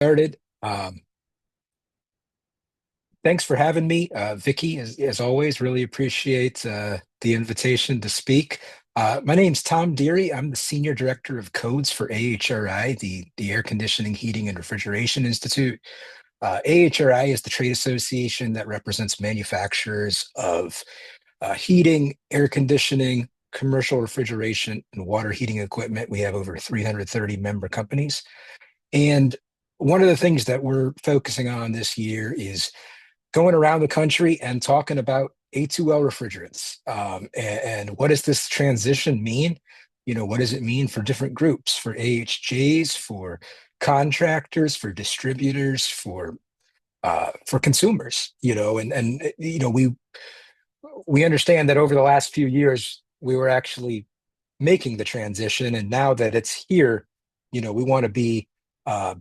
Started. Thanks for having me, Vicky. As always, really appreciate the invitation to speak. My name's Tom Deary. I'm the Senior Director of Codes for AHRI, the Air Conditioning, Heating, and Refrigeration Institute. AHRI is the trade association that represents manufacturers of heating, air conditioning, commercial refrigeration, and water heating equipment. We have over 330 member companies. And one of the things that we're focusing on this year is going around the country and talking about A2L refrigerants. And what does this transition mean? What does it mean for different groups, for AHJs, for contractors, for distributors, for consumers? We understand that over the last few years we were actually making the transition, and now that it's here, we want to be uh,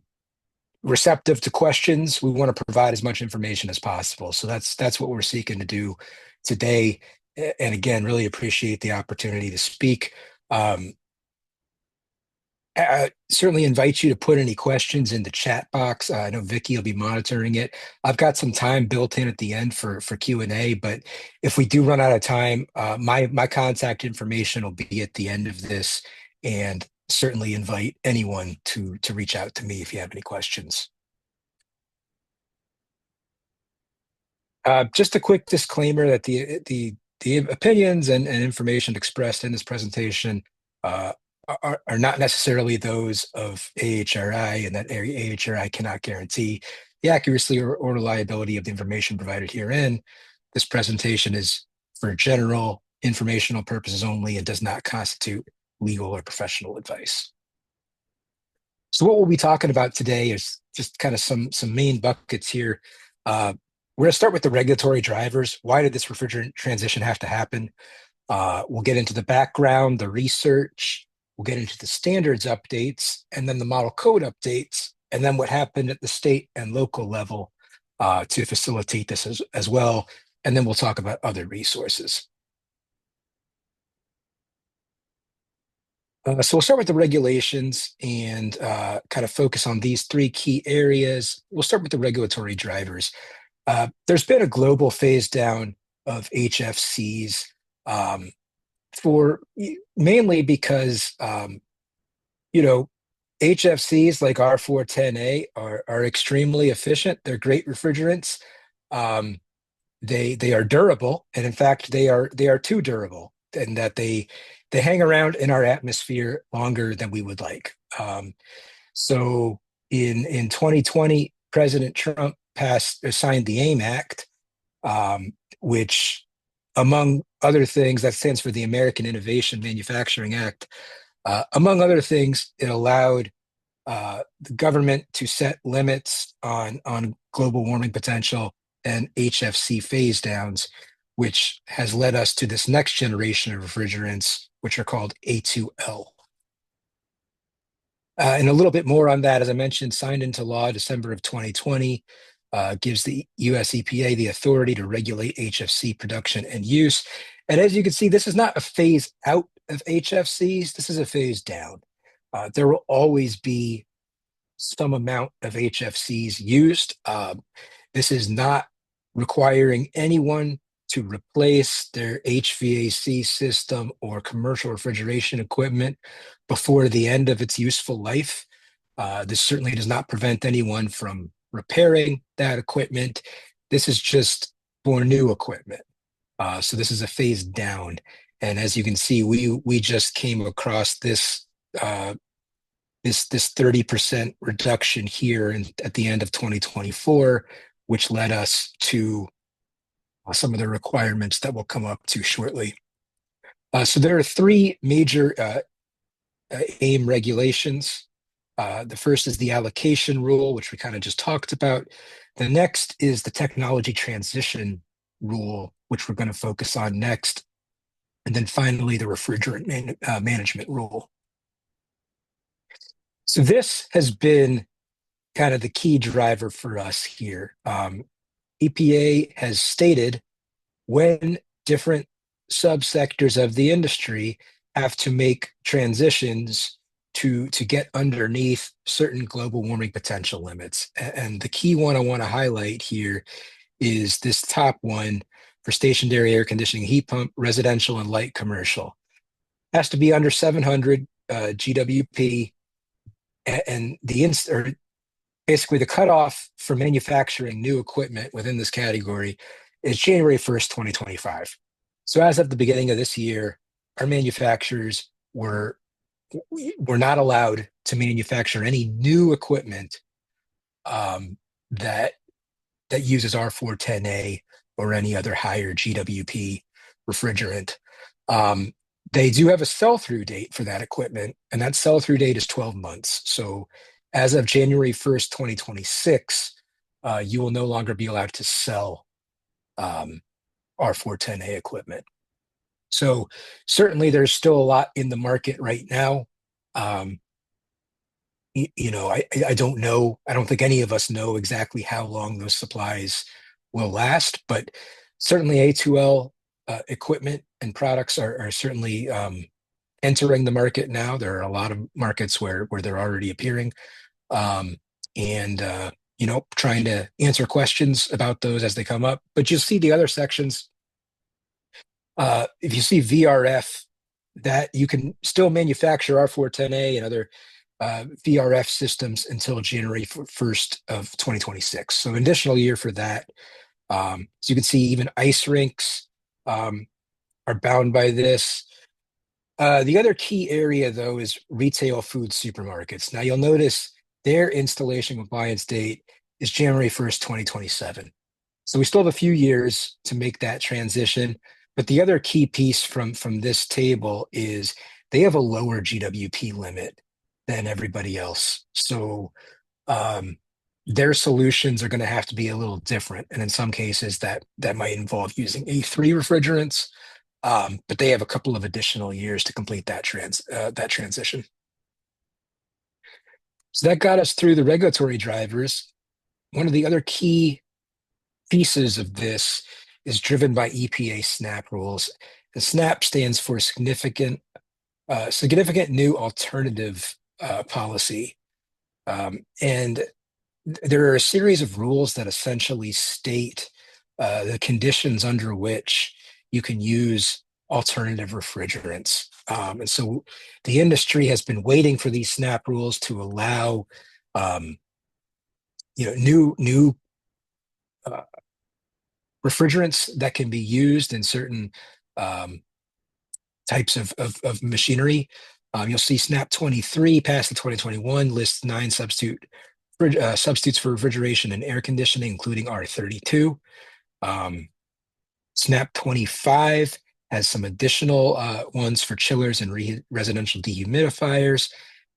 receptive to questions. We want to provide as much information as possible. So that's what we're seeking to do today. And again, really appreciate the opportunity to speak. Um, I certainly invite you to put any questions in the chat box. I know Vicky will be monitoring it. I've got some time built in at the end for Q&A, but if we do run out of time, my contact information will be at the end of this, and certainly invite anyone to reach out to me if you have any questions. Just a quick disclaimer that the opinions and information expressed in this presentation uh, are not necessarily those of AHRI, and that AHRI cannot guarantee the accuracy or reliability of the information provided herein. This presentation is for general informational purposes only and does not constitute legal or professional advice. So what we'll be talking about today is just kind of some main buckets here. We're going to start with the regulatory drivers. Why did this refrigerant transition have to happen? We'll get into the background, the research, we'll get into the standards updates, and then the model code updates, and then what happened at the state and local level to facilitate this as well. And then we'll talk about other resources. So we'll start with the regulations and kind of focus on these three key areas. We'll start with the regulatory drivers. There's been a global phase down of HFCs for mainly because HFCs like R410A are extremely efficient. They're great refrigerants. Um, they are durable, and in fact, they are too durable, and that they hang around in our atmosphere longer than we would like. So in 2020, President Trump signed the AIM Act, which, among other things, that stands for the American Innovation Manufacturing Act. Among other things, it allowed the government to set limits on global warming potential and HFC phase downs, which has led us to this next generation of refrigerants, which are called A2L. And a little bit more on that, as I mentioned, signed into law December of 2020, gives the US EPA the authority to regulate HFC production and use. And as you can see, this is not a phase out of HFCs, this is a phase down. There will always be some amount of HFCs used. This is not requiring anyone to replace their HVAC system or commercial refrigeration equipment before the end of its useful life. This certainly does not prevent anyone from repairing that equipment. This is just for new equipment. So this is a phase down. And as you can see, we just came across this 30% reduction here at the end of 2024, which led us to some of the requirements that we'll come up to shortly. So there are three major AIM regulations. The first is the allocation rule, which we kind of just talked about. The next is the technology transition rule, which we're going to focus on next. And then finally, the refrigerant management rule. So this has been kind of the key driver for us here. EPA has stated when different subsectors of the industry have to make transitions to get underneath certain global warming potential limits. And the key one I want to highlight here is this top one for stationary air conditioning heat pump, residential and light commercial. Has to be under 700 GWP, and basically the cutoff for manufacturing new equipment within this category is January 1st, 2025. So as of the beginning of this year, our manufacturers were not allowed to manufacture any new equipment that uses R410A or any other higher GWP refrigerant. They do have a sell-through date for that equipment, and that sell-through date is 12 months. So as of January 1st, 2026, you will no longer be allowed to sell R410A equipment. So certainly there's still a lot in the market right now. I don't know. I don't think any of us know exactly how long those supplies will last, but certainly A2L equipment and products are certainly entering the market now. There are a lot of markets where they're already appearing, and trying to answer questions about those as they come up. But you'll see the other sections. If you see VRF, that you can still manufacture R410A and other VRF systems until January 1st of 2026. So an additional year for that. So you can see even ice rinks are bound by this. The other key area, though, is retail food supermarkets. Now, you'll notice their installation compliance date is January 1st, 2027. So we still have a few years to make that transition. But the other key piece from this table is they have a lower GWP limit than everybody else. So their solutions are going to have to be a little different. And in some cases, that might involve using A3 refrigerants. But they have a couple of additional years to complete that transition. So that got us through the regulatory drivers. One of the other key pieces of this is driven by EPA SNAP rules. And SNAP stands for significant new alternative policy. And there are a series of rules that essentially state the conditions under which you can use alternative refrigerants. And so the industry has been waiting for these SNAP rules to allow new refrigerants that can be used in certain types of machinery. You'll see SNAP 23 passed in 2021, lists 9 substitutes for refrigeration and air conditioning, including R32. SNAP 25 has some additional ones for chillers and residential dehumidifiers.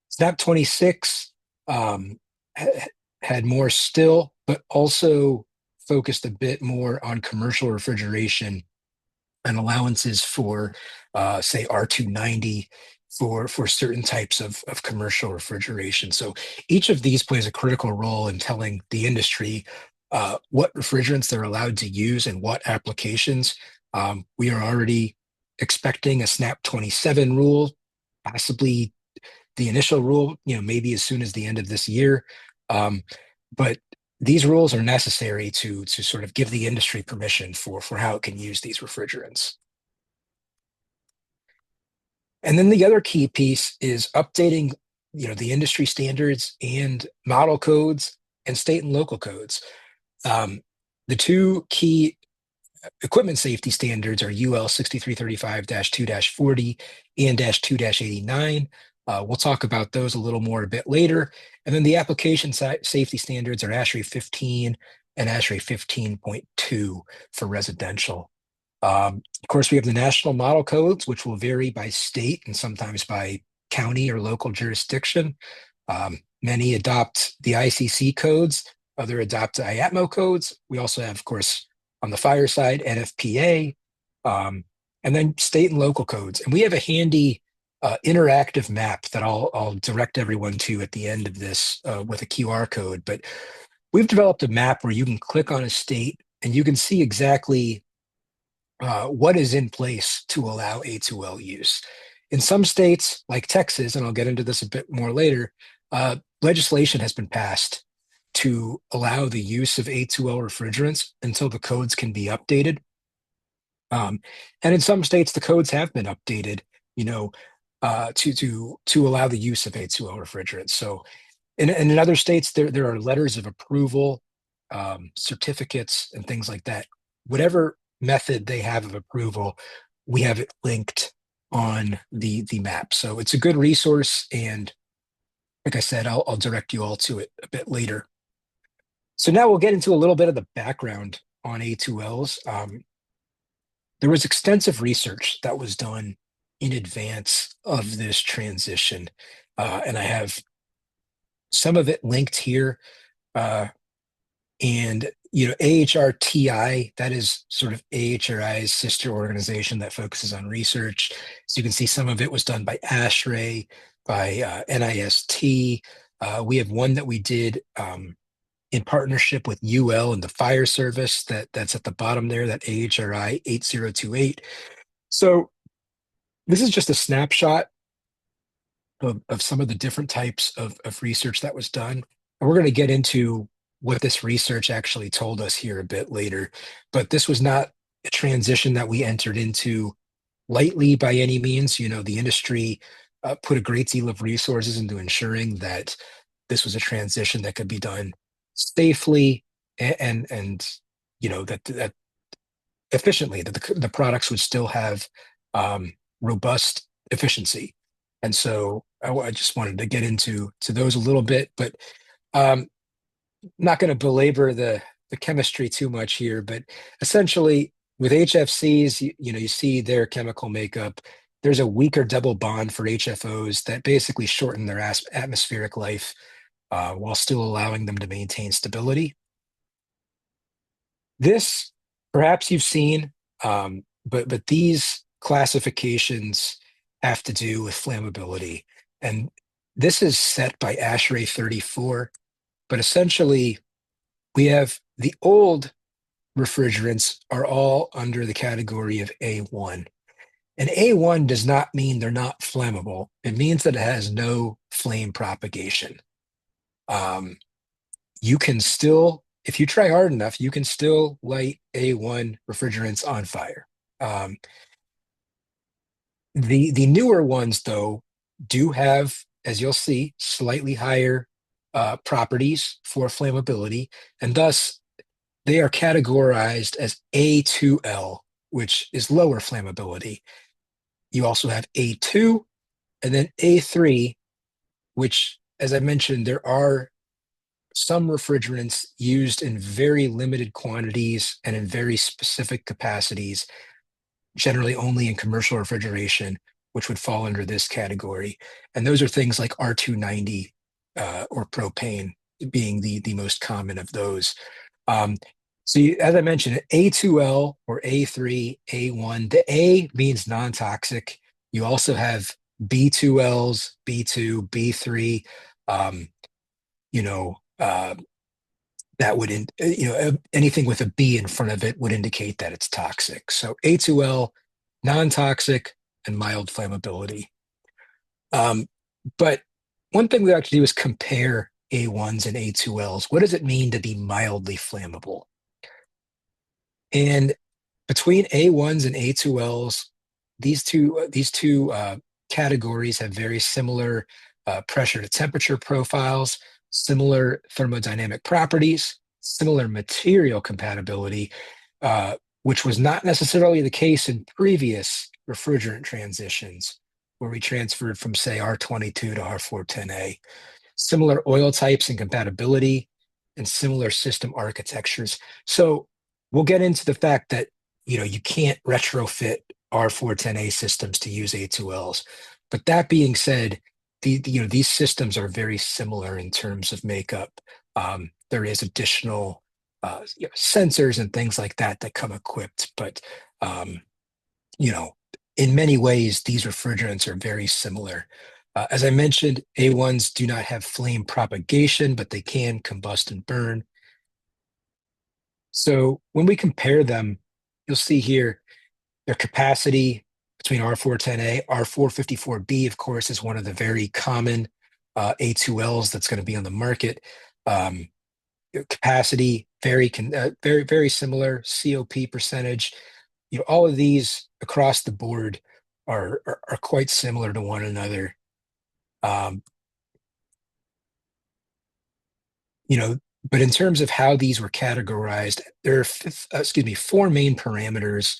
SNAP 26 had more still, but also focused a bit more on commercial refrigeration and allowances for, say, R290 for certain types of commercial refrigeration. So each of these plays a critical role in telling the industry what refrigerants they're allowed to use and what applications. We are already expecting a SNAP 27 rule, possibly the initial rule, maybe as soon as the end of this year. But these rules are necessary to sort of give the industry permission for how it can use these refrigerants. And then the other key piece is updating, the industry standards and model codes and state and local codes. The two key equipment safety standards are UL 6335-2-40 and -2-89. We'll talk about those a little more a bit later. And then the application safety standards are ASHRAE 15 and ASHRAE 15.2 for residential. Of course, we have the national model codes, which will vary by state and sometimes by county or local jurisdiction. Many adopt the ICC codes, other adopt IATMO codes. We also have, of course, on the fire side, NFPA, and then state and local codes. And we have a handy interactive map that I'll direct everyone to at the end of this with a QR code. But we've developed a map where you can click on a state and you can see exactly what is in place to allow A2L use. In some states, like Texas, and I'll get into this a bit more later, legislation has been passed to allow the use of A2L refrigerants until the codes can be updated. And in some states, the codes have been updated, you know, to allow the use of A2L refrigerants. So in other states, there are letters of approval, certificates, and things like that. Whatever method they have of approval, we have it linked on the map. So it's a good resource, and like I said, I'll direct you all to it a bit later. So now we'll get into a little bit of the background on A2Ls. There was extensive research that was done in advance of this transition, and I have some of it linked here. And AHRTI, that is sort of AHRI's sister organization that focuses on research. So you can see some of it was done by ASHRAE, by NIST. We have one that we did in partnership with UL and the fire service that's at the bottom there, that AHRI 8028. So this is just a snapshot of some of the different types of research that was done. And we're going to get into what this research actually told us here a bit later. But this was not a transition that we entered into lightly by any means. The industry put a great deal of resources into ensuring that this was a transition that could be done safely and that efficiently, that the products would still have robust efficiency. And so I just wanted to get into those a little bit, but not going to belabor the chemistry too much here. But essentially, with HFCs, you see their chemical makeup. There's a weaker double bond for HFOs that basically shorten their atmospheric life while still allowing them to maintain stability. This, perhaps you've seen, but these classifications have to do with flammability. And this is set by ASHRAE 34. But essentially, we have the old refrigerants are all under the category of A1. And A1 does not mean they're not flammable. It means that it has no flame propagation. You can still, if you try hard enough, you can still light A1 refrigerants on fire. The newer ones, though, do have, as you'll see, slightly higher properties for flammability, and thus they are categorized as A2L, which is lower flammability. You also have A2 and then A3, which, as I mentioned, there are some refrigerants used in very limited quantities and in very specific capacities, generally only in commercial refrigeration, which would fall under this category. And those are things like R290 or propane being the most common of those. As I mentioned, A2L or A3, A1, the A means non-toxic. You also have B2Ls, B2, B3, that would, anything with a B in front of it would indicate that it's toxic. So A2L, non-toxic, and mild flammability. But one thing we like to do is compare A1s and A2Ls. What does it mean to be mildly flammable? And between A1s and A2Ls, these two categories have very similar pressure to temperature profiles, similar thermodynamic properties, similar material compatibility, which was not necessarily the case in previous refrigerant transitions, where we transferred from, say, R22 to R410A. Similar oil types and compatibility, and similar system architectures. So we'll get into the fact that you can't retrofit R410A systems to use A2Ls. But that being said, these systems are very similar in terms of makeup. There is additional sensors and things like that come equipped, but in many ways, these refrigerants are very similar. As I mentioned, A1s do not have flame propagation, but they can combust and burn. So when we compare them, you'll see here their capacity, between R410A. R454B, of course, is one of the very common A2Ls that's going to be on the market. Capacity, very similar. COP percentage, all of these across the board are quite similar to one another. Um, but in terms of how these were categorized, there are four main parameters.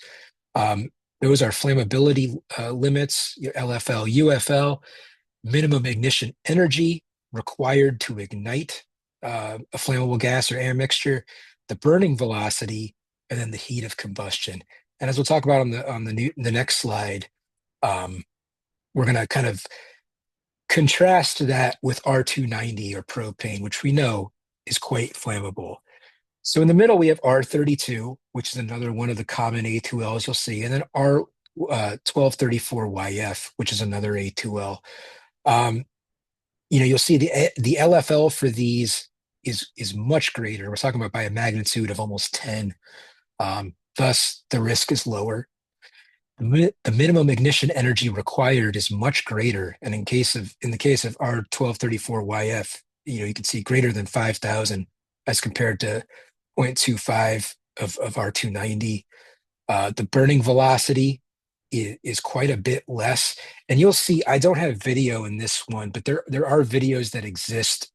Those are flammability limits, LFL, UFL, minimum ignition energy required to ignite a flammable gas or air mixture, the burning velocity, and then the heat of combustion. And as we'll talk about on the next slide, we're going to kind of contrast that with R290 or propane, which we know is quite flammable. So in the middle, we have R32, which is another one of the common A2Ls you'll see, and then R1234YF, which is another A2L. You'll see the LFL for these is much greater. We're talking about by a magnitude of almost 10. Thus, the risk is lower. The minimum ignition energy required is much greater, and in the case of R1234YF, you can see greater than 5,000 as compared to 0.25 of R290. The burning velocity is quite a bit less, and you'll see I don't have video in this one, but there are videos that exist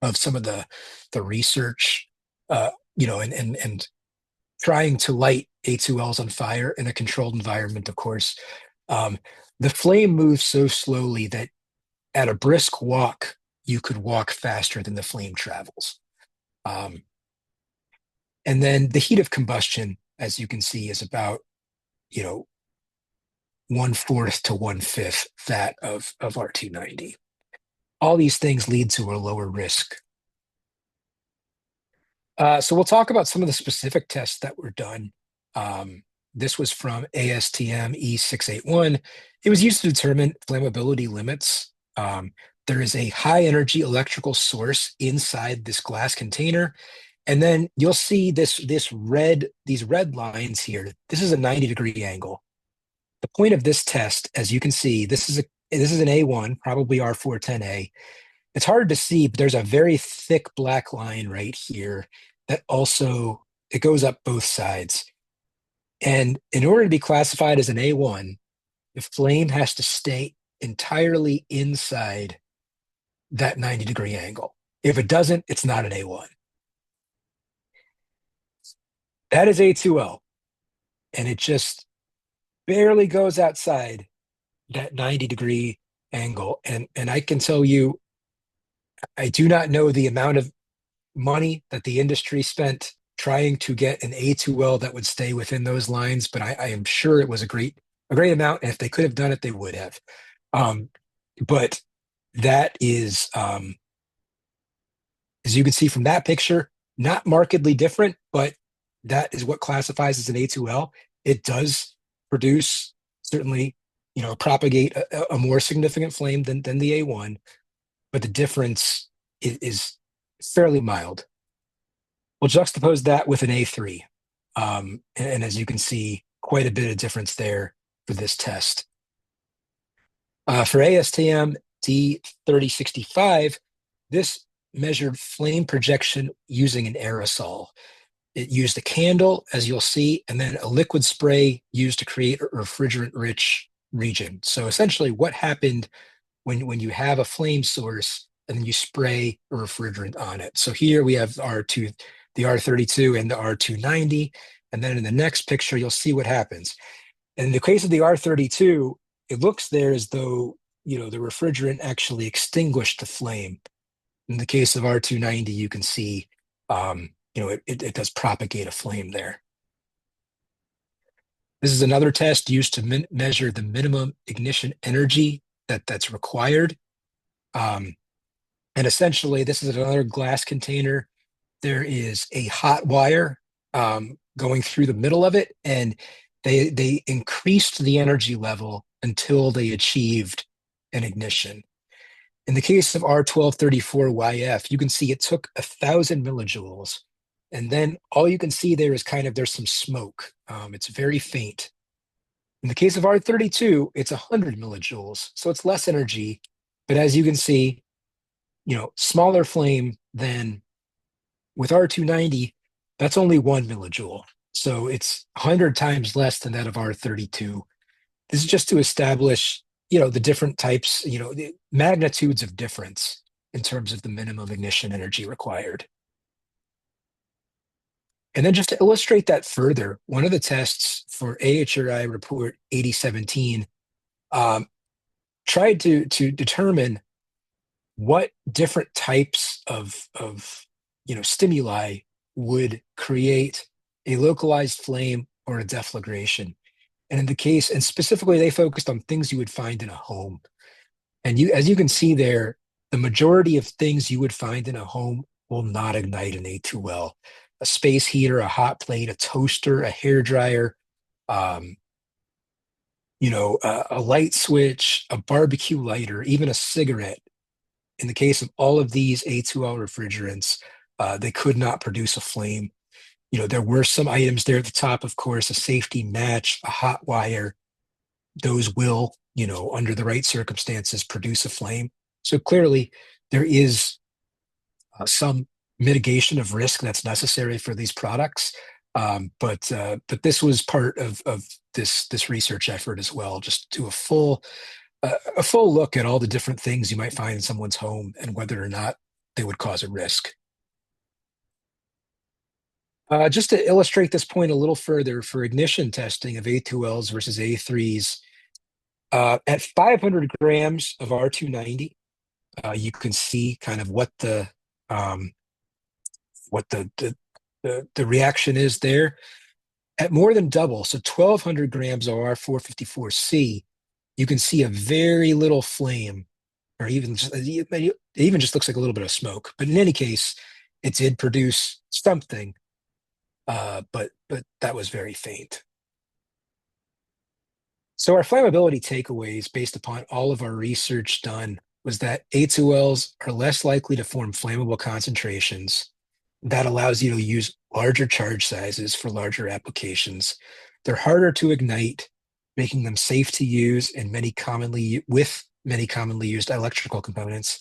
of some of the research, and trying to light A2Ls on fire in a controlled environment, of course. The flame moves so slowly that at a brisk walk, you could walk faster than the flame travels. And then the heat of combustion, as you can see, is about, 1/4 to 1/5 that of R290. All these things lead to a lower risk. So we'll talk about some of the specific tests that were done. This was from ASTM E681. It was used to determine flammability limits. There is a high energy electrical source inside this glass container. And then you'll see these red lines here. This is a 90-degree angle. The point of this test, as you can see, this is an A1, probably R410A. It's hard to see, but there's a very thick black line right here that also, it goes up both sides. And in order to be classified as an A1, the flame has to stay entirely inside that 90-degree angle. If it doesn't, it's not an A1. That is A2L. And it just barely goes outside that 90-degree angle. And I can tell you, I do not know the amount of money that the industry spent trying to get an A2L that would stay within those lines, but I am sure it was a great amount. And if they could have done it, they would have. But that is, as you can see from that picture, not markedly different, but that is what classifies as an A2L. It does produce, certainly, propagate a more significant flame than the A1, but the difference is fairly mild. We'll juxtapose that with an A3. And as you can see, quite a bit of difference there for this test. For ASTM D3065, this measured flame projection using an aerosol. It used a candle, as you'll see, and then a liquid spray used to create a refrigerant-rich region. So essentially what happened when you have a flame source and then you spray a refrigerant on it. So here we have the R32 and the R290. And then in the next picture, you'll see what happens. And in the case of the R32, it looks there as though, the refrigerant actually extinguished the flame. In the case of R290, you can see, it does propagate a flame there. This is another test used to measure the minimum ignition energy that's required. And essentially, this is another glass container. There is a hot wire going through the middle of it, and they increased the energy level until they achieved an ignition. In the case of R1234YF, you can see it took 1,000 millijoules, and then all you can see there is there's some smoke. It's very faint. In the case of R32, it's 100 millijoules, so it's less energy. But as you can see, smaller flame than with R290, that's only 1 millijoule. So it's 100 times less than that of R32. This is just to establish, the different types, the magnitudes of difference in terms of the minimum ignition energy required. And then just to illustrate that further, one of the tests for AHRI report 8017 um, tried to determine what different types of stimuli would create a localized flame or a deflagration. And in the case, and specifically, they focused on things you would find in a home. And as you can see there, the majority of things you would find in a home will not ignite an A2L. A space heater, a hot plate, a toaster, a hair dryer, um, a light switch, a barbecue lighter, even a cigarette. In the case of all of these A2L refrigerants, they could not produce a flame. There were some items there at the top, of course, a safety match, a hot wire. Those will, under the right circumstances, produce a flame. So clearly, there is some mitigation of risk that's necessary for these products. But this was part of this research effort as well, just do a full look at all the different things you might find in someone's home and whether or not they would cause a risk. Just to illustrate this point a little further, for ignition testing of A2Ls versus A3s, at 500 grams of R290, you can see kind of um, what the reaction is there. At more than double, so 1,200 grams of R454C, you can see a very little flame, or it even just looks like a little bit of smoke. But in any case, it did produce something, but that was very faint. So our flammability takeaways, based upon all of our research done, was that A2Ls are less likely to form flammable concentrations. That allows you to use larger charge sizes for larger applications. They're harder to ignite, making them safe to use and with many commonly used electrical components.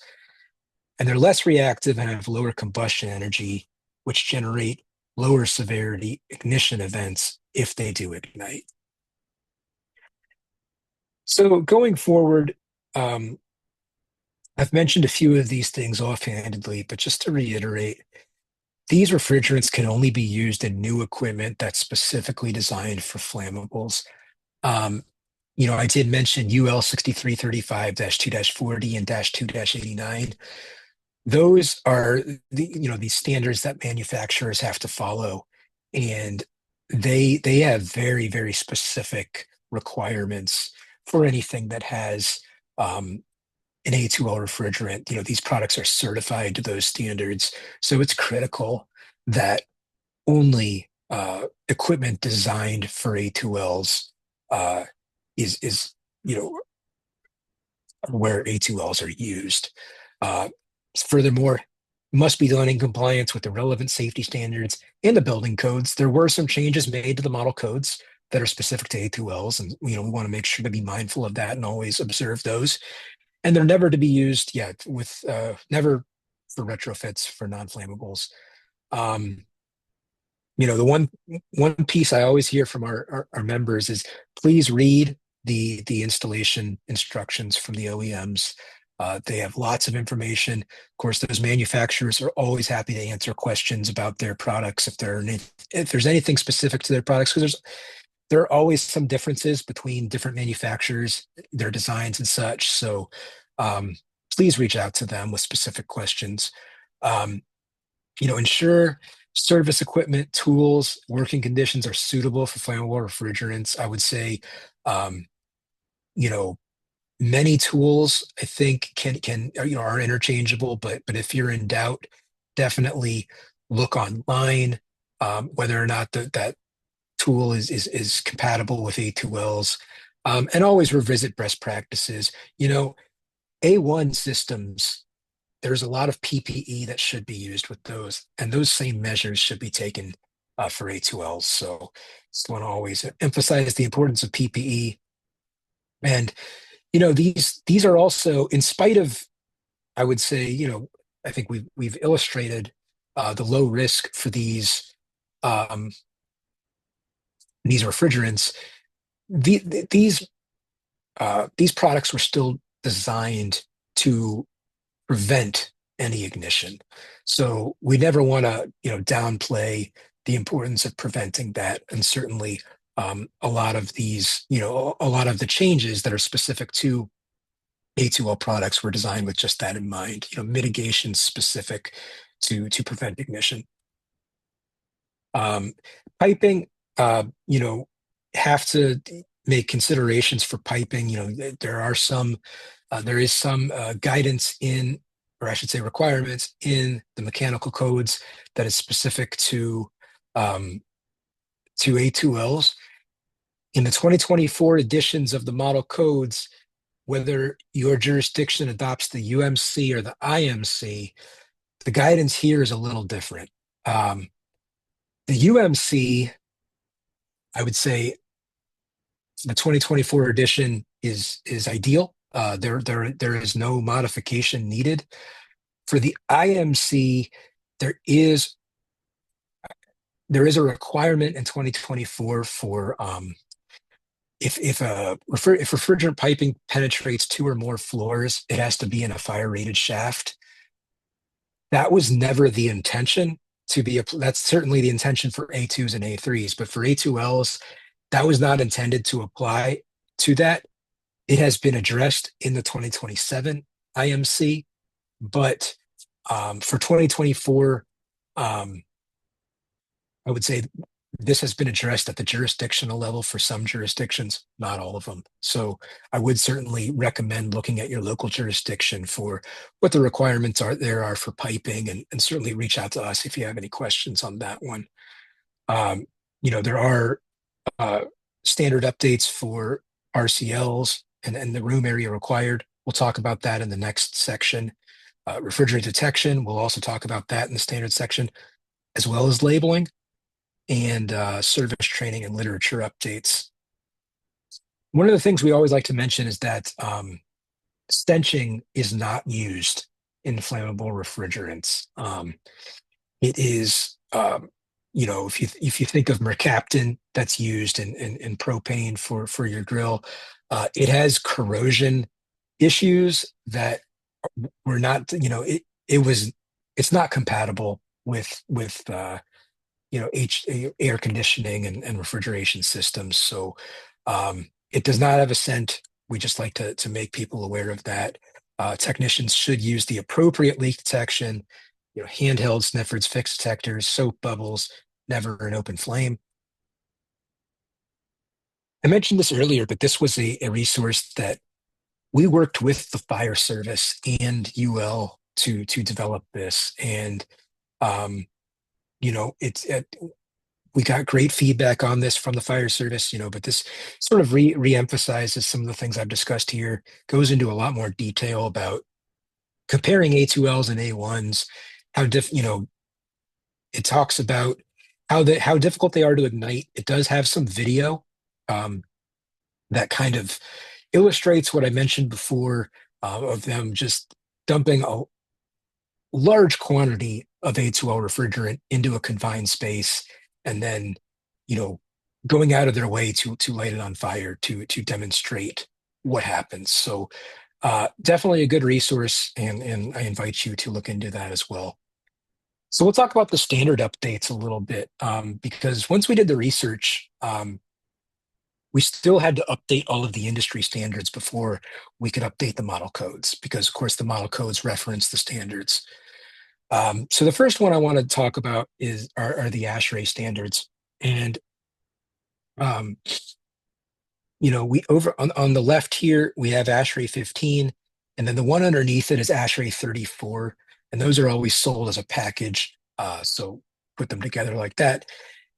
And they're less reactive and have lower combustion energy, which generate lower severity ignition events if they do ignite. So going forward, um, I've mentioned a few of these things offhandedly, but just to reiterate, these refrigerants can only be used in new equipment that's specifically designed for flammables. Um, I did mention UL 6335-2-40 and -2-89. Those are these standards that manufacturers have to follow, and they have very, very specific requirements for anything that has an A2L refrigerant. These products are certified to those standards, so it's critical that only equipment designed for A2Ls is where A2Ls are used. Uh, Furthermore, must be done in compliance with the relevant safety standards and the building codes. There were some changes made to the model codes that are specific to A2Ls, and we want to make sure to be mindful of that and always observe those. And they're never to be used yet with never for retrofits for non-flammables. Um, the one piece I always hear from our members is please read the installation instructions from the OEMs. They have lots of information. Of course, those manufacturers are always happy to answer questions about their products if there's anything specific to their products, because there are always some differences between different manufacturers, their designs and such. So please reach out to them with specific questions. Ensure service equipment, tools, working conditions are suitable for flammable refrigerants. I would say, um, you know, many tools I think are interchangeable, but if you're in doubt, definitely look online whether or not that tool is compatible with A2Ls, and always revisit best practices. A1 systems, there's a lot of PPE that should be used with those, and those same measures should be taken for A2Ls. So just want to always emphasize the importance of PPE. And these are also, in spite of, I would say, I think we've illustrated the low risk for these refrigerants. The, these products were still designed to prevent any ignition. So we never want to, downplay the importance of preventing that. And certainly a lot of these, a lot of the changes that are specific to A2L products were designed with just that in mind, mitigation specific to prevent ignition. Um, Piping, have to make considerations for piping. There is some guidance in, or I should say, requirements in the mechanical codes that is specific um, to A2Ls. In the 2024 editions of the model codes, whether your jurisdiction adopts the UMC or the IMC, the guidance here is a little different. The UMC, I would say, the 2024 edition is ideal. There is no modification needed. For the IMC, there is a requirement in 2024 for if refrigerant piping penetrates 2 or more floors, it has to be in a fire rated shaft. That was never the intention to be. That's certainly the intention for A2s and A3s, but for A2Ls, that was not intended to apply to that. It has been addressed in the 2027 IMC, but for 2024, I would say this has been addressed at the jurisdictional level for some jurisdictions, not all of them. So I would certainly recommend looking at your local jurisdiction for what the requirements are for piping, and certainly reach out to us if you have any questions on that one. There are standard updates for RCLs and the room area required. We'll talk about that in the next section. Refrigerant detection, we'll also talk about that in the standard section, as well as labeling and service training and literature updates. One of the things we always like to mention is that stenching is not used in flammable refrigerants. It is, if you think of mercaptan that's used in propane for your grill, it has corrosion issues that were not, it's not compatible with air conditioning and refrigeration systems. So it does not have a scent. We just like to make people aware of that. Technicians should use the appropriate leak detection, handheld sniffers, fixed detectors, soap bubbles, never an open flame. I mentioned this earlier, but this was a resource that we worked with the fire service and UL to develop this. And we got great feedback on this from the fire service, but this sort of re-emphasizes some of the things I've discussed here, goes into a lot more detail about comparing A2Ls and A1s, it talks about how difficult they are to ignite. It does have some video that kind of illustrates what I mentioned before, of them just dumping a large quantity of A2L refrigerant into a confined space, and then, going out of their way to light it on fire to demonstrate what happens. So definitely a good resource, and I invite you to look into that as well. So we'll talk about the standard updates a little bit, because once we did the research, we still had to update all of the industry standards before we could update the model codes, because of course the model codes reference the standards. So the first one I want to talk about are the ASHRAE standards. And we over on the left here we have ASHRAE 15, and then the one underneath it is ASHRAE 34, and those are always sold as a package. So put them together like that.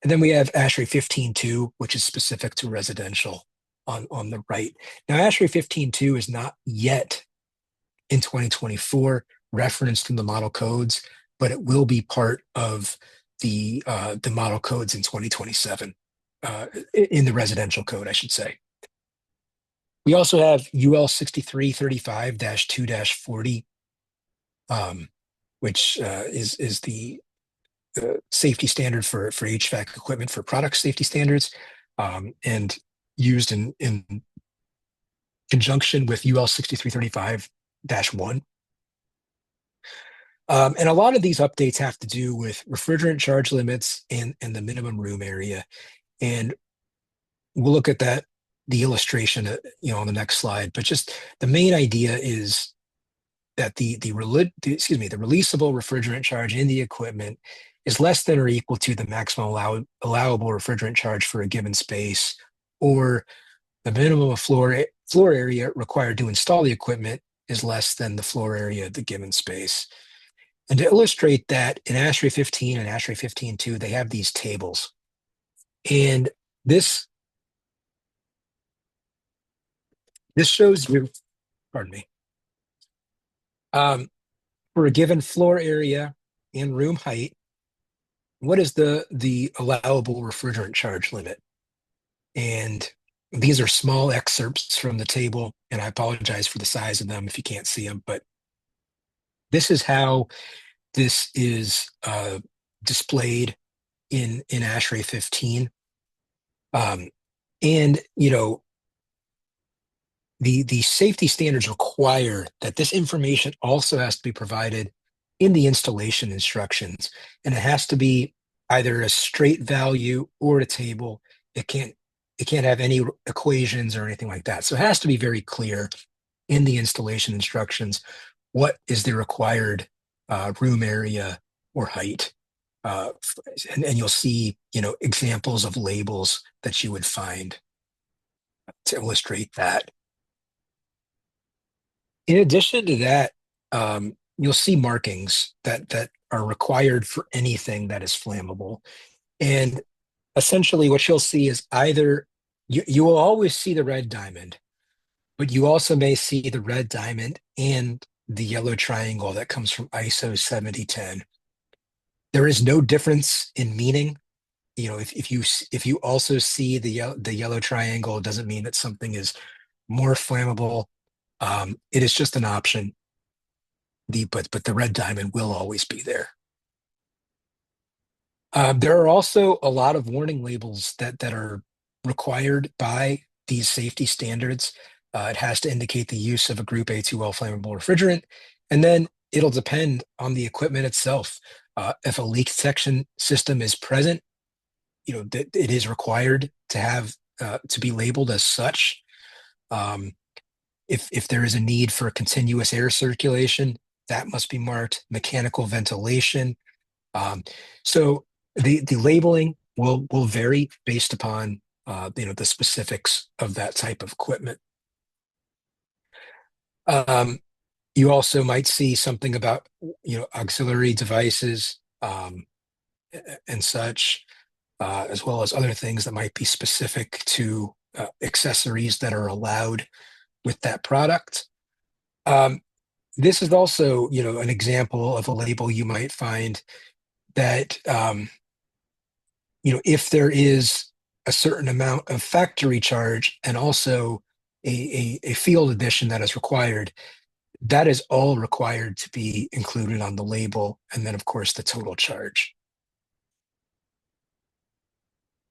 And then we have ASHRAE 15.2, which is specific to residential on the right. Now, ASHRAE 15.2 is not yet in 2024 referenced in the model codes, but it will be part of the model codes in 2027, in the residential code, I should say. We also have UL 6335-2-40, which is the safety standard for HVAC equipment for product safety standards, and used in conjunction with UL 6335-1. And a lot of these updates have to do with refrigerant charge limits and the minimum room area. And we'll look at that, the illustration, on the next slide. But just the main idea is that the releasable refrigerant charge in the equipment is less than or equal to the maximum allowable refrigerant charge for a given space, or the minimum of floor area required to install the equipment is less than the floor area of the given space. And to illustrate that, in ASHRAE 15 and ASHRAE 15.2, they have these tables. And this shows you, pardon me, for a given floor area and room height, what is the allowable refrigerant charge limit? And these are small excerpts from the table, and I apologize for the size of them if you can't see them, but this is how this is displayed in ASHRAE 15. And the safety standards require that this information also has to be provided in the installation instructions, and it has to be either a straight value or a table. It can't have any equations or anything like that. So it has to be very clear in the installation instructions what is the required room area or height. And you'll see, examples of labels that you would find to illustrate that. In addition to that, you'll see markings that are required for anything that is flammable. And essentially what you'll see is either you will always see the red diamond, but you also may see the red diamond and the yellow triangle that comes from ISO 7010. There is no difference in meaning. If you also see the yellow triangle, it doesn't mean that something is more flammable. It is just an option. But the red diamond will always be there. There are also a lot of warning labels that are required by these safety standards. It has to indicate the use of a Group A2L flammable refrigerant, and then it'll depend on the equipment itself. If a leak detection system is present, it is required to have to be labeled as such. If there is a need for continuous air circulation, that must be marked. Mechanical ventilation. So the labeling will vary based upon the specifics of that type of equipment. You also might see something about auxiliary devices and such, as well as other things that might be specific to accessories that are allowed with that product. This is also, an example of a label you might find that, if there is a certain amount of factory charge and also a field edition that is required, that is all required to be included on the label. And then, of course, the total charge.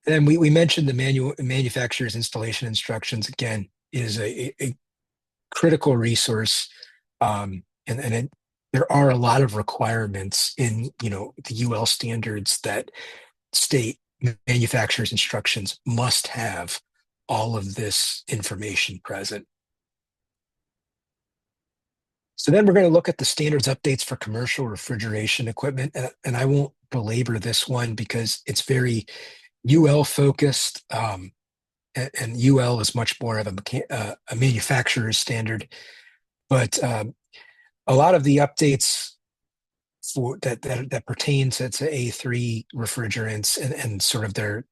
And we mentioned the manufacturer's installation instructions. Again, is a critical resource. There are a lot of requirements in the UL standards that state manufacturer's instructions must have all of this information present. So then we're going to look at the standards updates for commercial refrigeration equipment, and I won't belabor this one because it's very UL focused, and UL is much more of a manufacturer's standard. But a lot of the updates for that pertain to A3 refrigerants and sort of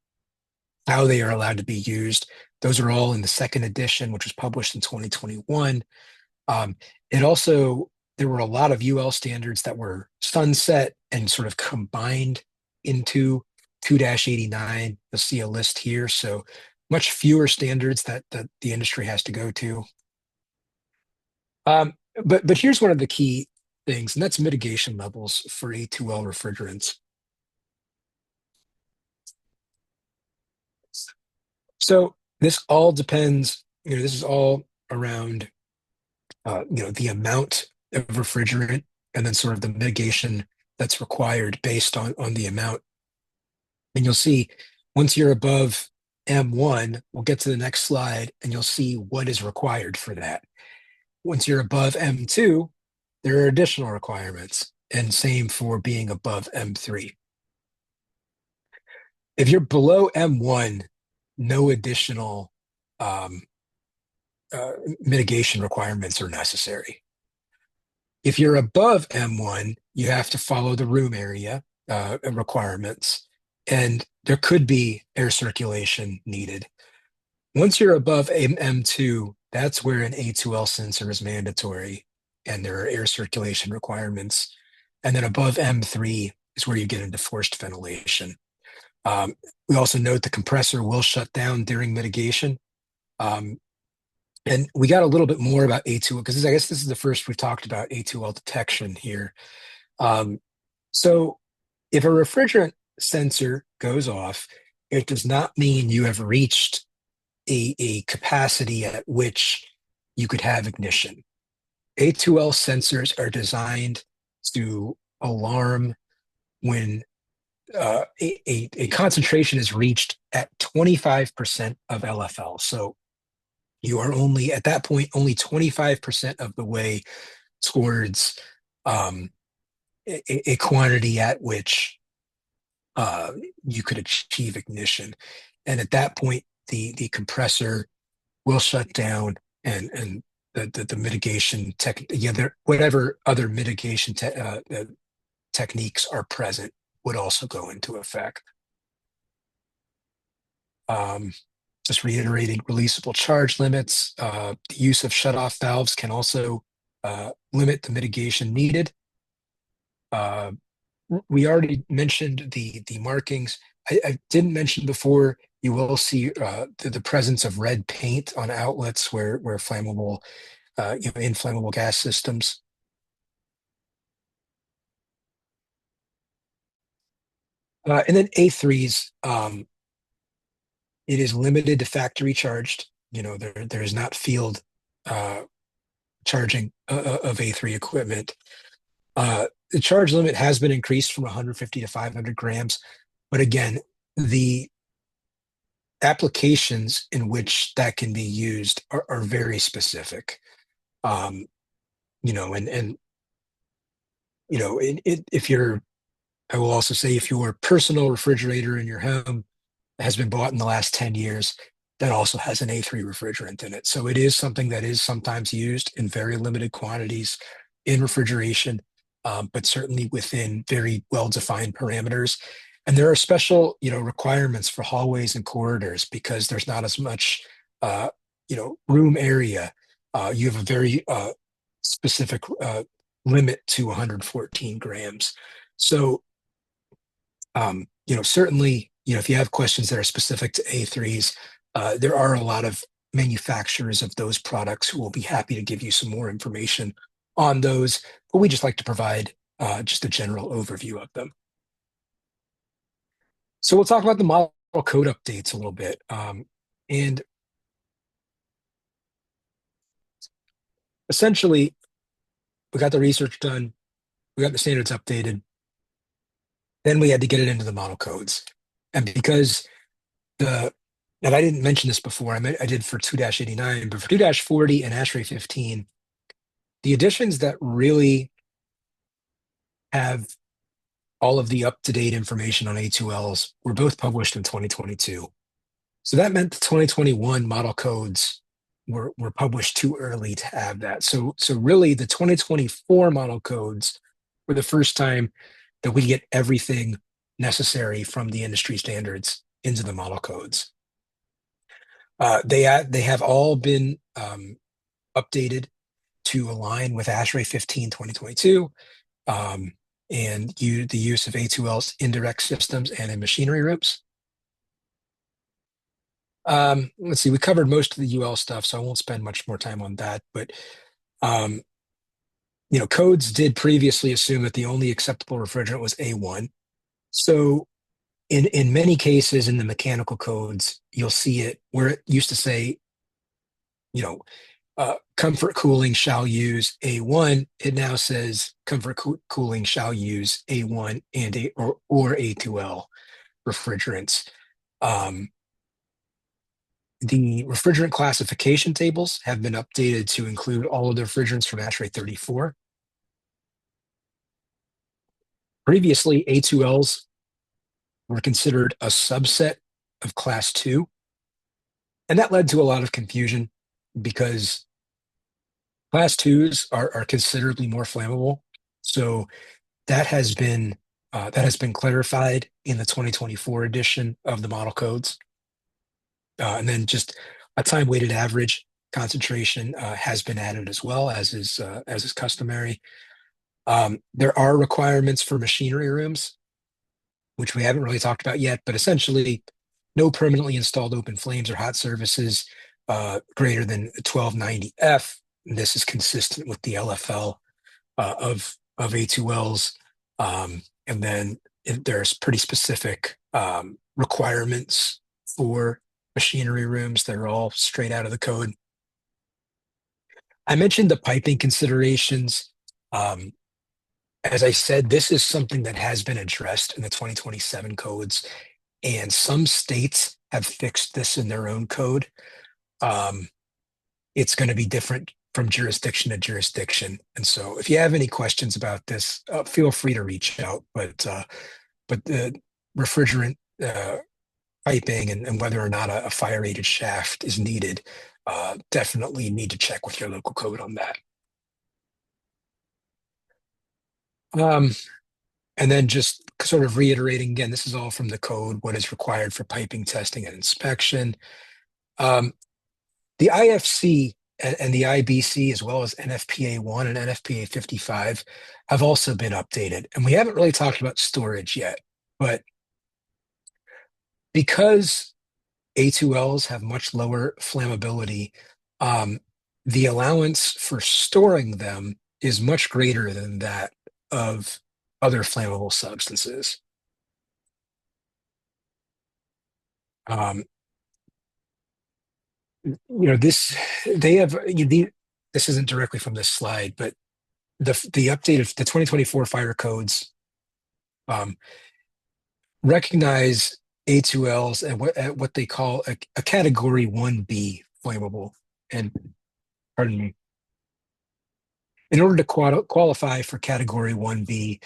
how they are allowed to be used, those are all in the second edition, which was published in 2021. There were a lot of UL standards that were sunset and sort of combined into 2-89. You'll see a list here. So much fewer standards that the industry has to go to. But here's one of the key things, and that's mitigation levels for A2L refrigerants. So this all depends, this is all around, the amount of refrigerant and then sort of the mitigation that's required based on the amount. And you'll see once you're above M1, we'll get to the next slide and you'll see what is required for that. Once you're above M2, there are additional requirements, and same for being above M3. If you're below M1, no additional um, mitigation requirements are necessary. If you're above M1, you have to follow the room area requirements, and there could be air circulation needed. Once you're above M2, that's where an A2L sensor is mandatory, and there are air circulation requirements. And then above M3 is where you get into forced ventilation. We also note the compressor will shut down during mitigation. And we got a little bit more about A2L because I guess this is the first we've talked about A2L detection here. Um, so if a refrigerant sensor goes off, it does not mean you have reached a capacity at which you could have ignition. A2L sensors are designed to alarm when a concentration is reached at 25% of LFL. So you are only at that point only 25% of the way towards a quantity at which you could achieve ignition. And at that point, the compressor will shut down, and the mitigation whatever other mitigation techniques are present would also go into effect. Just reiterating releasable charge limits. The use of shutoff valves can also limit the mitigation needed. We already mentioned the markings. I didn't mention before, you will see the presence of red paint on outlets where flammable, inflammable gas systems. And then A3s, it is limited to factory charged. There is not field charging of A3 equipment. The charge limit has been increased from 150 to 500 grams. But again, the applications in which that can be used are very specific. Um, and if you're, I will also say, if your personal refrigerator in your home has been bought in the last 10 years, that also has an A3 refrigerant in it. So it is something that is sometimes used in very limited quantities in refrigeration, but certainly within very well-defined parameters. And there are special, requirements for hallways and corridors because there's not as much, room area. You have a very specific limit to 114 grams. So, certainly, if you have questions that are specific to A3s, there are a lot of manufacturers of those products who will be happy to give you some more information on those, but we just like to provide just a general overview of them. So we'll talk about the model code updates a little bit. And essentially, we got the research done, we got the standards updated, then we had to get it into the model codes. And because and I didn't mention this before, I did for 2-89, but for 2-40 and ASHRAE 15, the additions that really have all of the up-to-date information on A2Ls were both published in 2022. So that meant the 2021 model codes were published too early to have that. So really the 2024 model codes were the first time that we get everything necessary from the industry standards into the model codes. They have all been updated to align with ASHRAE 15 2022. and the use of A2L's indirect systems and in machinery rooms. Let's see, we covered most of the UL stuff, so I won't spend much more time on that. But um, codes did previously assume that the only acceptable refrigerant was A1. So in many cases in the mechanical codes, you'll see it where it used to say, comfort cooling shall use A1. It now says comfort cooling shall use A1 and or A2L refrigerants. Um, the refrigerant classification tables have been updated to include all of the refrigerants from ASHRAE 34. Previously, A2Ls were considered a subset of class 2, and that led to a lot of confusion because class 2s are considerably more flammable. So that has been clarified in the 2024 edition of the model codes. And then just a time-weighted average concentration has been added as well, as is customary. There are requirements for machinery rooms, which we haven't really talked about yet, but essentially no permanently installed open flames or hot surfaces greater than 1290F. This is consistent with the LFL of A2Ls. And then there's pretty specific requirements for machinery rooms that are all straight out of the code. I mentioned the piping considerations. As I said, this is something that has been addressed in the 2027 codes, and some states have fixed this in their own code. It's going to be different from jurisdiction to jurisdiction. And so if you have any questions about this, feel free to reach out. But the refrigerant piping and whether or not a fire rated shaft is needed, definitely need to check with your local code on that. And then just sort of reiterating again, this is all from the code, what is required for piping testing and inspection. The IFC and the IBC, as well as NFPA 1 and NFPA 55, have also been updated. And we haven't really talked about storage yet, but because A2Ls have much lower flammability, the allowance for storing them is much greater than that of other flammable substances. This they have. This isn't directly from this slide, but the update of the 2024 fire codes recognize A2Ls at what they call a category 1B flammable. And pardon me. In order to qualify for category 1B,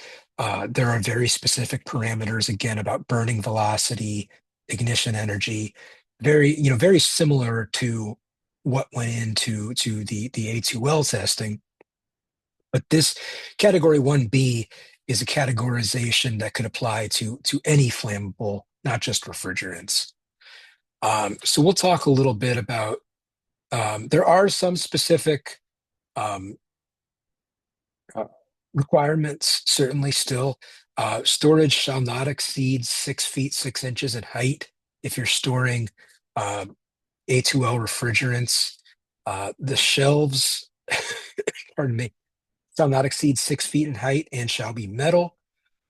there are very specific parameters, again, about burning velocity, ignition energy, very similar to what went into the A2L testing. But this category 1B is a categorization that could apply to any flammable, not just refrigerants. So we'll talk a little bit about, there are some specific requirements, certainly still. Storage shall not exceed 6 feet 6 inches in height if you're storing A2L refrigerants. The shelves, pardon me, shall not exceed 6 feet in height and shall be metal,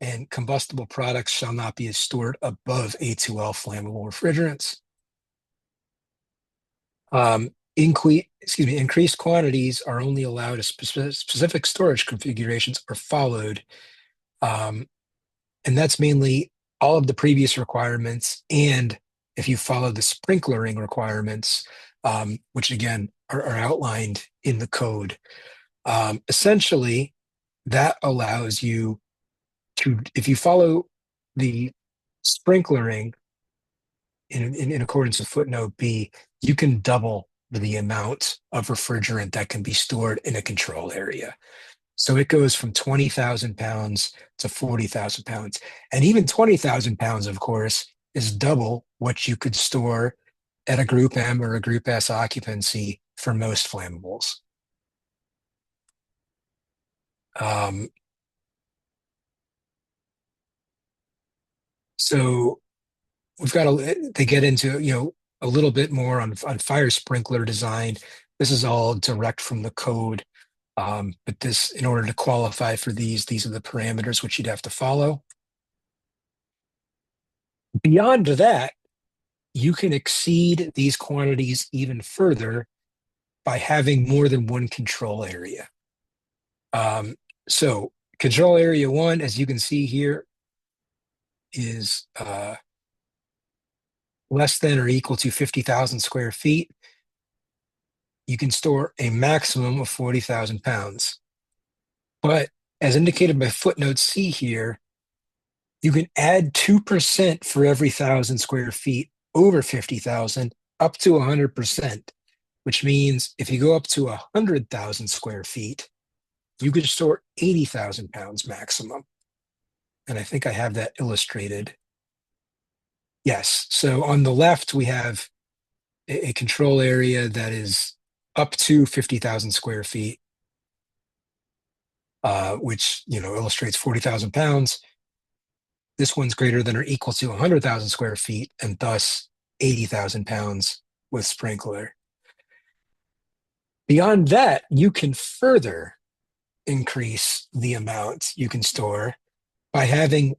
and combustible products shall not be stored above A2L flammable refrigerants. Increased quantities are only allowed if specific storage configurations are followed. And that's mainly all of the previous requirements. And if you follow the sprinklering requirements, which again are outlined in the code, essentially that allows you to, if you follow the sprinklering in accordance with footnote B, you can double the amount of refrigerant that can be stored in a control area. So it goes from 20,000 pounds to 40,000 pounds. And even 20,000 pounds, of course, is double what you could store at a Group M or a Group S occupancy for most flammables. So we've got they get into, a little bit more on fire sprinkler design. This is all direct from the code. But this, in order to qualify for these are the parameters which you'd have to follow. Beyond that, you can exceed these quantities even further by having more than one control area. Um, so control area one, as you can see here, is less than or equal to 50,000 square feet. You can store a maximum of 40,000 pounds. But as indicated by footnote C here, you can add 2% for every 1,000 square feet over 50,000 up to 100%, which means if you go up to 100,000 square feet, you could store 80,000 pounds maximum. And I think I have that illustrated. Yes. So on the left, we have a control area that is up to 50,000 square feet, which, illustrates 40,000 pounds. This one's greater than or equal to 100,000 square feet and thus 80,000 pounds with sprinkler. Beyond that, you can further increase the amount you can store by having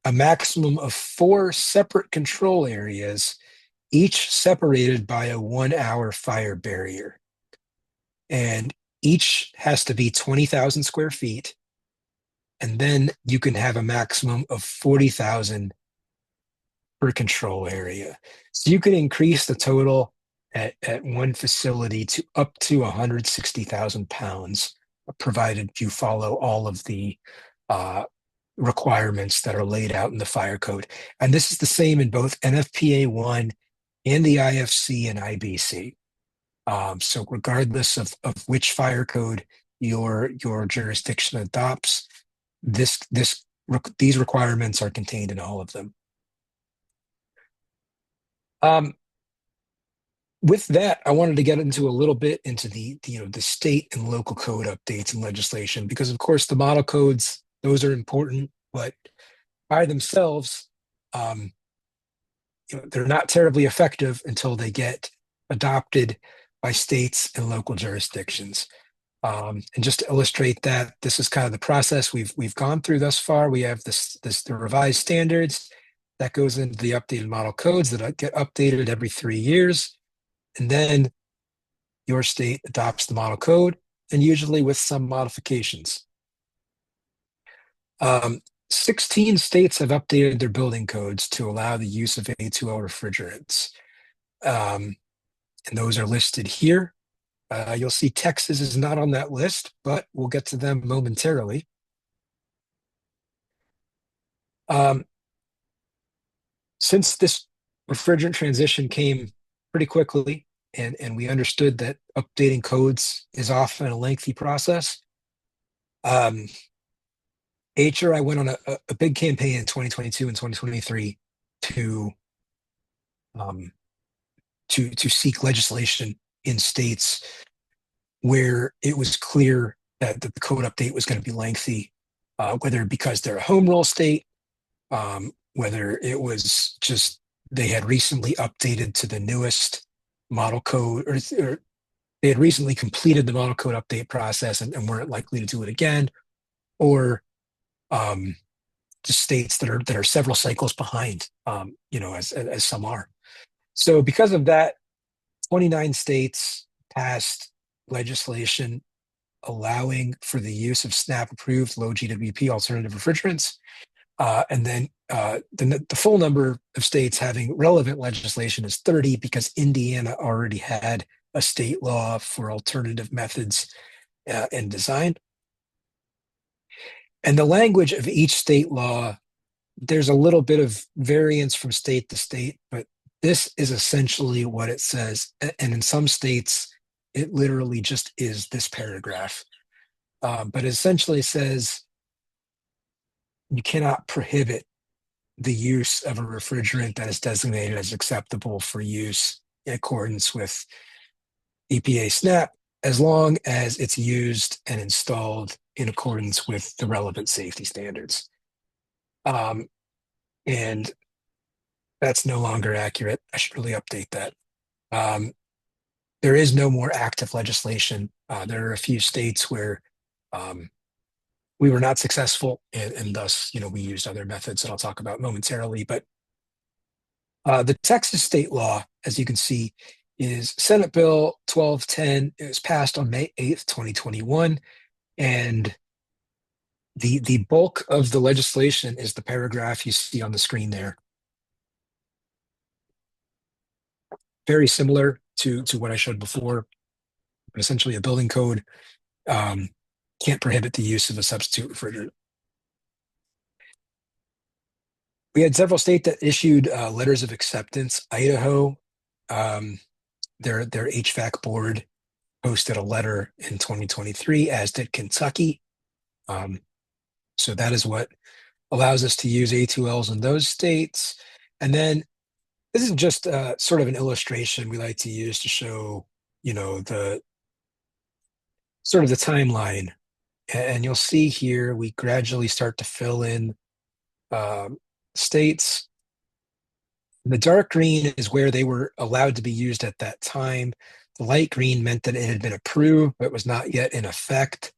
a maximum of 4 separate control areas, each separated by a 1-hour fire barrier. And each has to be 20,000 square feet. And then you can have a maximum of 40,000 per control area. So you can increase the total at one facility to up to 160,000 pounds, provided you follow all of the requirements that are laid out in the fire code. And this is the same in both NFPA 1 and the IFC and IBC. So regardless of which fire code your jurisdiction adopts, these requirements are contained in all of them. With that, I wanted to get into a little bit into the state and local code updates and legislation, because of course the model codes, those are important, but by themselves, they're not terribly effective until they get adopted by states and local jurisdictions. And just to illustrate that, this is kind of the process we've gone through thus far. We have the revised standards that goes into the updated model codes that get updated every 3 years. And then your state adopts the model code, and usually with some modifications. 16 states have updated their building codes to allow the use of A2L refrigerants. And those are listed here. You'll see Texas is not on that list, but we'll get to them momentarily. Since this refrigerant transition came pretty quickly, and we understood that updating codes is often a lengthy process, AHRI went on a big campaign in 2022 and 2023 to seek legislation in states where it was clear that the code update was going to be lengthy, whether because they're a home rule state, whether it was just they had recently updated to the newest model code, or they had recently completed the model code update process and weren't likely to do it again, or just states that are several cycles behind, as some are. So because of that, 29 states passed legislation allowing for the use of SNAP-approved low GWP alternative refrigerants. And then the full number of states having relevant legislation is 30, because Indiana already had a state law for alternative methods and design. And the language of each state law, there's a little bit of variance from state to state, but this is essentially what it says. And in some states, it literally just is this paragraph. But it essentially says you cannot prohibit the use of a refrigerant that is designated as acceptable for use in accordance with EPA SNAP, as long as it's used and installed in accordance with the relevant safety standards. And That's no longer accurate. I should really update that. Um, there is no more active legislation. There are a few states where um, we were not successful, and thus, we used other methods that I'll talk about momentarily. But the Texas state law, as you can see, is Senate Bill 1210. It was passed on May 8th, 2021, and the bulk of the legislation is the paragraph you see on the screen there. Very similar to what I showed before, but essentially a building code um, can't prohibit the use of a substitute refrigerant. We had several states that issued letters of acceptance. Idaho, um, their HVAC board posted a letter in 2023, as did Kentucky. So that is what allows us to use A2Ls in those states. And then this is just sort of an illustration we like to use to show, the sort of the timeline. And you'll see here, we gradually start to fill in um, states. The dark green is where they were allowed to be used at that time. The light green meant that it had been approved, but was not yet in effect.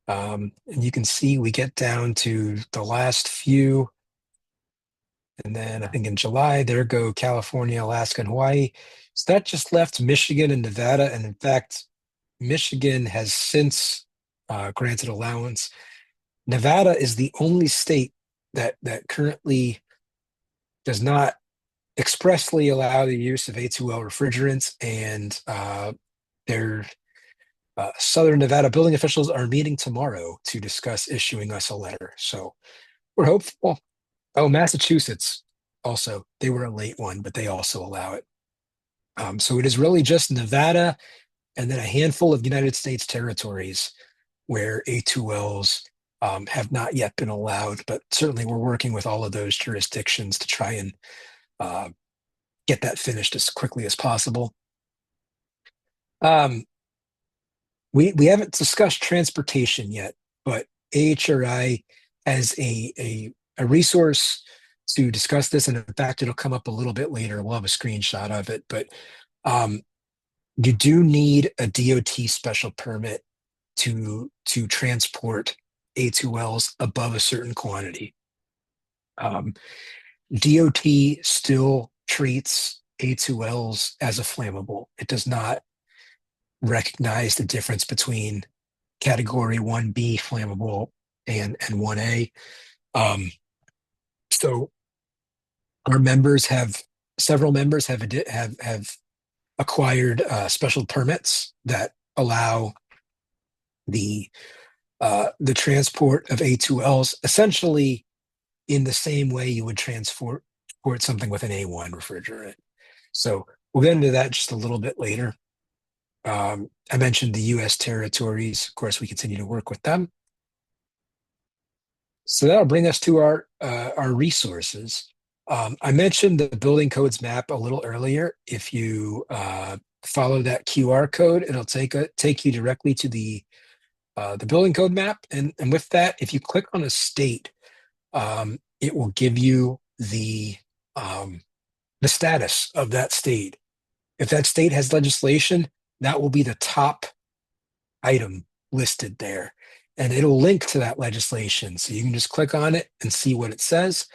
And you can see we get down to the last few. And then I think in July, there go California, Alaska, and Hawaii. So that just left Michigan and Nevada. And in fact, Michigan has since granted allowance. Nevada is the only state that currently does not expressly allow the use of A2L refrigerants, and their Southern Nevada building officials are meeting tomorrow to discuss issuing us a letter. So we're hopeful. Oh, Massachusetts also, they were a late one, but they also allow it. So it is really just Nevada and then a handful of United States territories where A2Ls have not yet been allowed, but certainly we're working with all of those jurisdictions to try and get that finished as quickly as possible. We haven't discussed transportation yet, but AHRI has a resource to discuss this, and in fact, it'll come up a little bit later. We'll have a screenshot of it, but you do need a DOT special permit to transport A2Ls above a certain quantity. DOT still treats A2Ls as a flammable. It does not recognize the difference between category 1B flammable and 1A. So our several members have acquired special permits that allow the transport of A2Ls essentially in the same way you would transport something with an A1 refrigerant. So we'll get into that just a little bit later. I mentioned the U.S. territories. Of course, we continue to work with them. So that'll bring us to our resources. I mentioned the building codes map a little earlier. If you follow that QR code, it'll take you directly to the building code map. And with that, if you click on a state, it will give you the status of that state. If that state has legislation, that will be the top item listed there. And it'll link to that legislation. So you can just click on it and see what it says.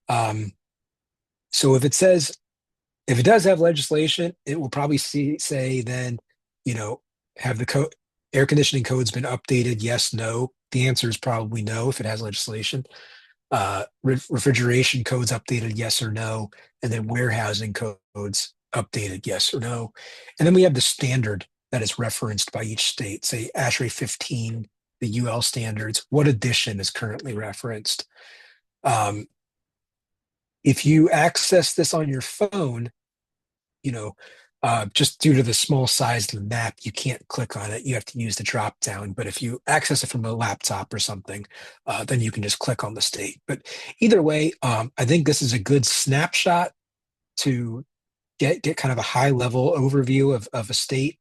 So if it does have legislation, it will probably say then, have the air conditioning codes been updated? Yes, no. The answer is probably no if it has legislation. Refrigeration codes updated, yes or no. And then warehousing codes updated, yes or no. And then we have the standard that is referenced by each state, say ASHRAE 15, the UL standards, what edition is currently referenced. If you access this on your phone, just due to the small size of the map, you can't click on it. You have to use the drop down. But if you access it from a laptop or something, then you can just click on the state. But either way, I think this is a good snapshot to get kind of a high level overview of a state.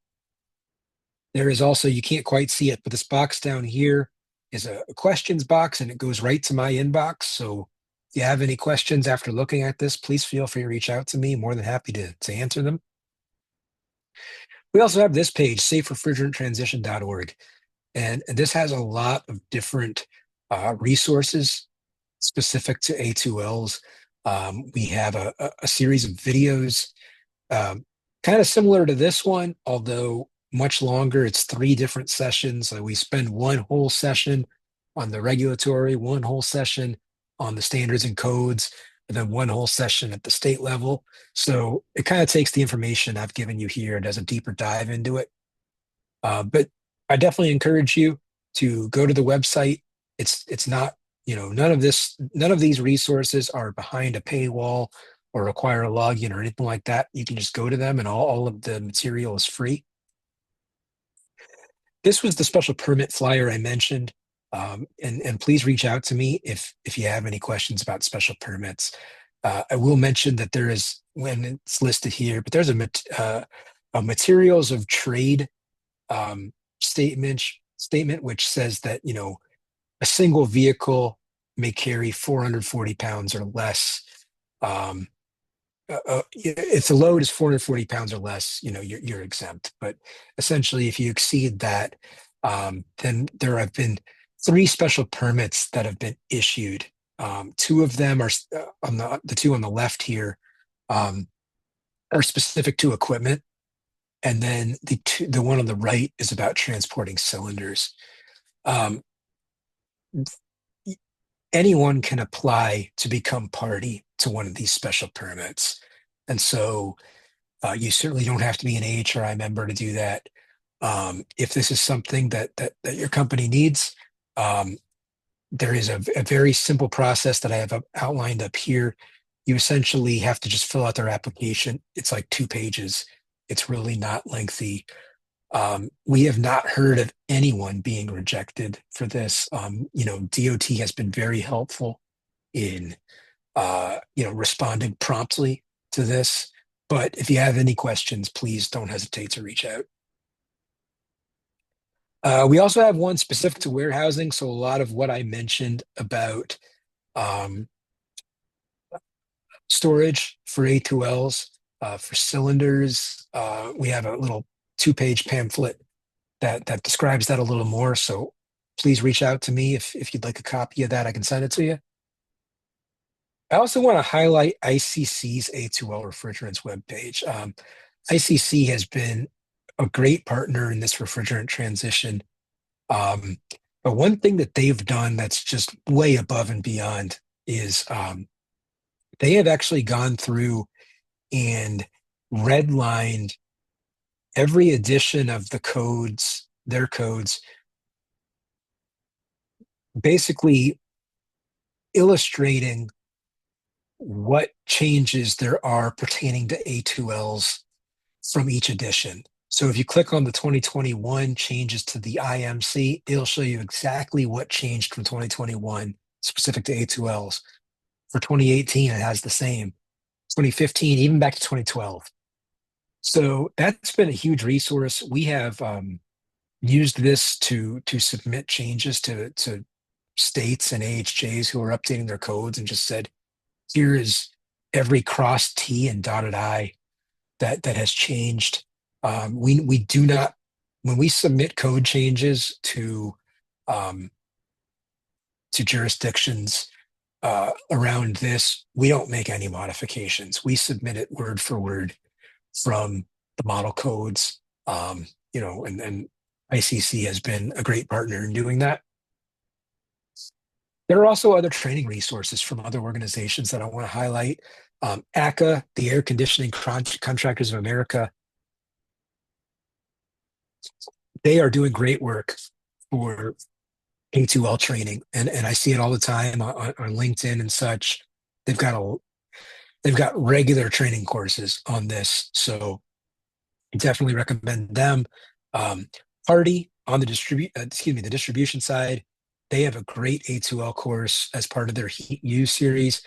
There is also, you can't quite see it, but this box down here is a questions box, and it goes right to my inbox. So you have any questions after looking at this, please feel free to reach out to me. More than happy to answer them. We also have this page, saferefrigeraranttransition.org. And this has a lot of different resources specific to A2Ls. We have a series of videos kind of similar to this one, although much longer. It's 3 different sessions. We spend one whole session on the regulatory, one whole session on the standards and codes, and then one whole session at the state level. So it kind of takes the information I've given you here and does a deeper dive into it. But I definitely encourage you to go to the website. It's not, none of these resources are behind a paywall or require a login or anything like that. You can just go to them and all of the material is free. This was the special permit flyer I mentioned. And please reach out to me if you have any questions about special permits. I will mention that there is, when it's listed here, but there's a materials of trade statement which says that a single vehicle may carry 440 pounds or less. If the load is 440 pounds or less, you're exempt. But essentially, if you exceed that, then there have been 3 special permits that have been issued. 2 of them are on the 2 on the left here are specific to equipment, and then the one on the right is about transporting cylinders. Anyone can apply to become party to one of these special permits. And so you certainly don't have to be an AHRI member to do that. If this is something that your company needs, there is a very simple process that I have outlined up here. You essentially have to just fill out their application. It's like 2 pages. It's really not lengthy. We have not heard of anyone being rejected for this. DOT has been very helpful in, responding promptly to this. But if you have any questions, please don't hesitate to reach out. We also have one specific to warehousing. So a lot of what I mentioned about storage for A2Ls, for cylinders, we have a little 2-page pamphlet that describes that a little more. So please reach out to me if you'd like a copy of that. I can send it to you. I also want to highlight ICC's A2L Refrigerants webpage. ICC has been a great partner in this refrigerant transition. But one thing that they've done that's just way above and beyond is they have actually gone through and redlined every edition of the codes, their codes, basically illustrating what changes there are pertaining to A2Ls from each edition. So if you click on the 2021 changes to the IMC, it'll show you exactly what changed from 2021 specific to A2Ls. For 2018, it has the same. 2015, even back to 2012. So that's been a huge resource. We have used this to submit changes to states and AHJs who are updating their codes, and just said, here is every crossed T and dotted I that has changed. We do not, when we submit code changes to jurisdictions around this, we don't make any modifications. We submit it word for word from the model codes, and ICC has been a great partner in doing that. There are also other training resources from other organizations that I want to highlight. ACA, the Air Conditioning Contractors of America, they are doing great work for A2L training, and I see it all the time on LinkedIn and such. They've got regular training courses on this, so I definitely recommend them. AHRI on the distribution side, they have a great A2L course as part of their Heat U series.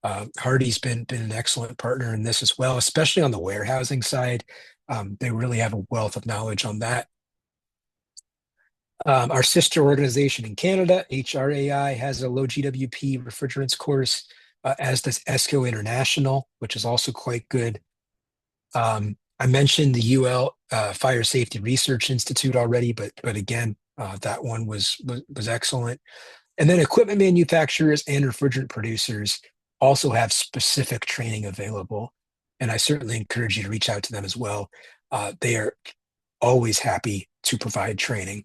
AHRI's been an excellent partner in this as well, especially on the warehousing side. They really have a wealth of knowledge on that. Our sister organization in Canada, HRAI, has a low GWP refrigerants course. as does ESCO International, which is also quite good. I mentioned the UL Fire Safety Research Institute already, but again, that one was excellent. And then equipment manufacturers and refrigerant producers also have specific training available, and I certainly encourage you to reach out to them as well. They are always happy to provide training.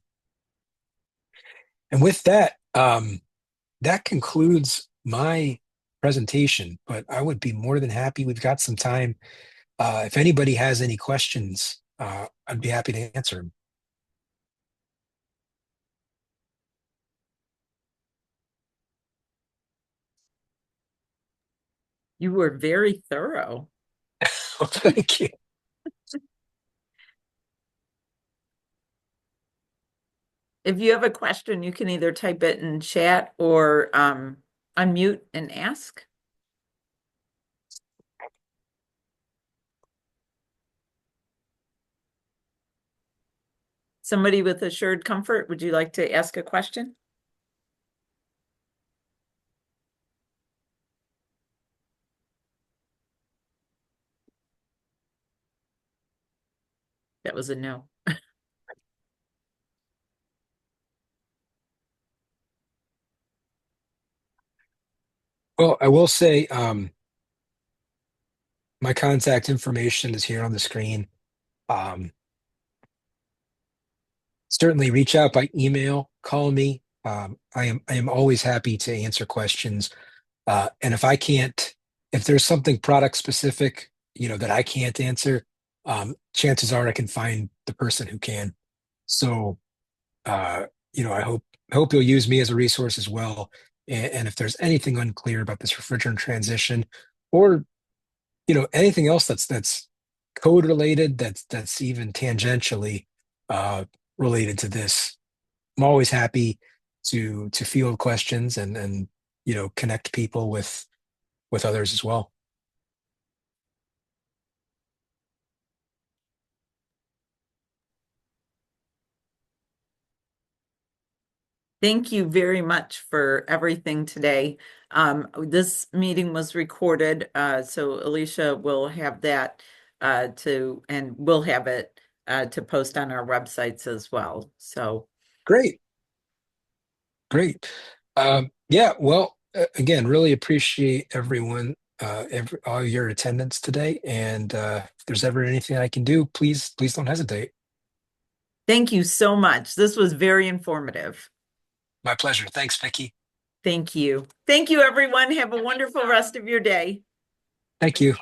And with that, that concludes my presentation, but I would be more than happy. We've got some time. If anybody has any questions, I'd be happy to answer them. You were very thorough. Well, thank you. If you have a question, you can either type it in chat or unmute and ask. Somebody with assured comfort, would you like to ask a question? That was a no. Well, I will say my contact information is here on the screen. Um, Certainly reach out by email, call me. I am always happy to answer questions. And if there's something product specific, that I can't answer, chances are I can find the person who can. So, uh, I hope you'll use me as a resource as well. And if there's anything unclear about this refrigerant transition, or anything else that's code related, that's even tangentially uh, related to this, I'm always happy to field questions and connect people with others as well. Thank you very much for everything today. This meeting was recorded, so Alicia will have that and we'll have it to post on our websites as well. So Great, great. Yeah, well, again, really appreciate everyone, all your attendance today. And if there's ever anything I can do, please don't hesitate. thank you so much. This was very informative. My pleasure. Thanks, Vicky. Thank you. Thank you, everyone. Have a wonderful rest of your day. Thank you.